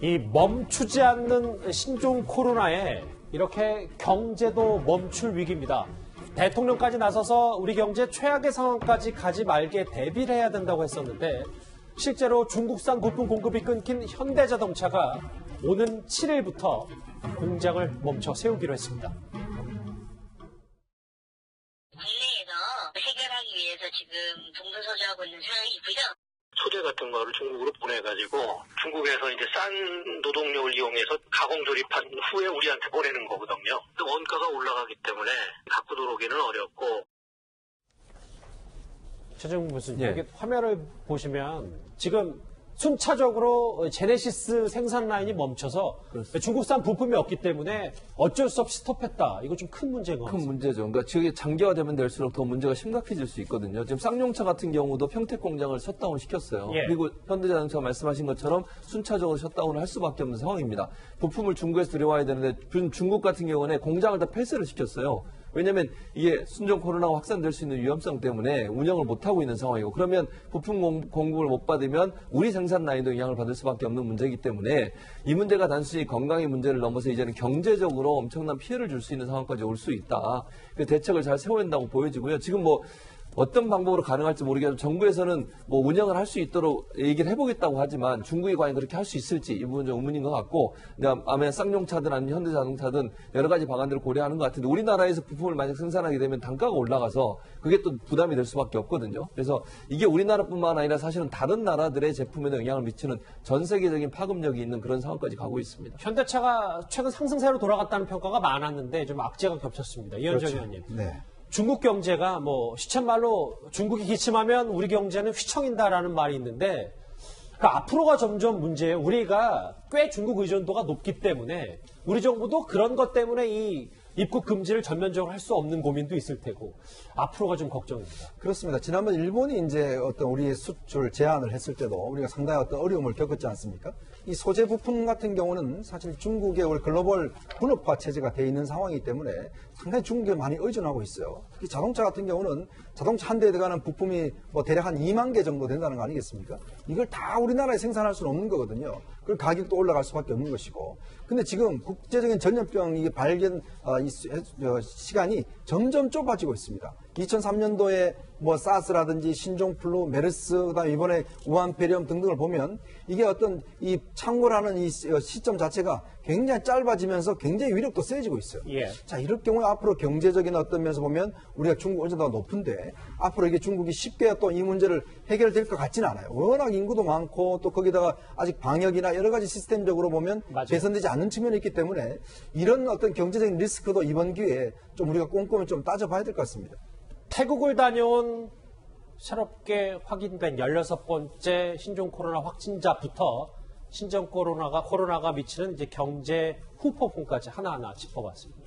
이 멈추지 않는 신종 코로나에 이렇게 경제도 멈출 위기입니다. 대통령까지 나서서 우리 경제 최악의 상황까지 가지 말게 대비를 해야 된다고 했었는데 실제로 중국산 부품 공급이 끊긴 현대자동차가 오는 7일부터 공장을 멈춰 세우기로 했습니다. 국내에서 해결하기 위해서 지금 동분서주하고 있는 상황이고요. 소재 같은 거를 중국으로 보내가지고 중국에서 이제 싼 노동력을 이용해서 가공 조립한 후에 우리한테 보내는 거거든요. 원가가 올라가기 때문에 갖고 들어오기는 어렵고. 최정훈 교수님, 여기 화면을 보시면 지금 순차적으로 제네시스 생산 라인이 멈춰서 그렇습니다. 중국산 부품이 없기 때문에 어쩔 수 없이 스톱했다. 이거 좀 큰 문제인 것 같습니다. 큰 문제죠. 그러니까 지역이 장기화되면 될수록 더 문제가 심각해질 수 있거든요. 지금 쌍용차 같은 경우도 평택 공장을 셧다운 시켰어요. 예. 그리고 현대자동차 말씀하신 것처럼 순차적으로 셧다운을 할 수밖에 없는 상황입니다. 부품을 중국에서 들여와야 되는데 중국 같은 경우는 공장을 다 폐쇄를 시켰어요. 왜냐하면 이게 순종 코로나가 확산될 수 있는 위험성 때문에 운영을 못하고 있는 상황이고 그러면 부품 공급을 못 받으면 우리 생산 라인도 영향을 받을 수밖에 없는 문제이기 때문에 이 문제가 단순히 건강의 문제를 넘어서 이제는 경제적으로 엄청난 피해를 줄 수 있는 상황까지 올 수 있다. 그 대책을 잘 세워야 한다고 보여지고요. 지금 어떤 방법으로 가능할지 모르겠지만 정부에서는 운영을 할 수 있도록 얘기를 해보겠다고 하지만 중국이 과연 그렇게 할 수 있을지 이 부분은 좀 의문인 것 같고 아마 쌍용차든 아니면 현대자동차든 여러 가지 방안들을 고려하는 것 같은데 우리나라에서 부품을 만약 생산하게 되면 단가가 올라가서 그게 또 부담이 될 수밖에 없거든요. 그래서 이게 우리나라뿐만 아니라 사실은 다른 나라들의 제품에도 영향을 미치는 전 세계적인 파급력이 있는 그런 상황까지 가고 있습니다. 현대차가 최근 상승세로 돌아갔다는 평가가 많았는데 좀 악재가 겹쳤습니다. 이현정 의원님. 네. 중국 경제가 시쳇말로 중국이 기침하면 우리 경제는 휘청인다라는 말이 있는데 그러니까 앞으로가 점점 문제예요. 우리가 꽤 중국 의존도가 높기 때문에 우리 정부도 그런 것 때문에 이 입국 금지를 전면적으로 할 수 없는 고민도 있을 테고 앞으로가 좀 걱정입니다. 그렇습니다. 지난번 일본이 이제 어떤 우리의 수출 제한을 했을 때도 우리가 상당히 어떤 어려움을 겪었지 않습니까? 이 소재 부품 같은 경우는 사실 중국의 우리 글로벌 분업화 체제가 돼 있는 상황이기 때문에 상당히 중국에 많이 의존하고 있어요. 특히 자동차 같은 경우는 자동차 한 대에 들어가는 부품이 대략 한 2만 개 정도 된다는 거 아니겠습니까? 이걸 다 우리나라에 생산할 수는 없는 거거든요. 그 가격도 올라갈 수밖에 없는 것이고. 근데 지금 국제적인 전염병 발견 시간이 점점 좁아지고 있습니다. 2003년도에 사스라든지 신종플루, 메르스, 그다음에 이번에 우한폐렴 등등을 보면 이게 어떤 이 창궐하는 이 시점 자체가 굉장히 짧아지면서 굉장히 위력도 세지고 있어요. 예. 자, 이럴 경우에 앞으로 경제적인 어떤 면에서 보면 우리가 중국 의존도가 높은데 앞으로 이게 중국이 쉽게 또 이 문제를 해결될 것 같지는 않아요. 워낙 인구도 많고 또 거기다가 아직 방역이나 여러 가지 시스템적으로 보면 맞아요. 개선되지 않는 측면이 있기 때문에 이런 어떤 경제적인 리스크도 이번 기회에 좀 우리가 꼼꼼히 좀 따져봐야 될 것 같습니다. 태국을 다녀온 새롭게 확인된 16번째 신종 코로나 확진자부터 신종 코로나가 미치는 이제 경제 후폭풍까지 하나하나 짚어봤습니다.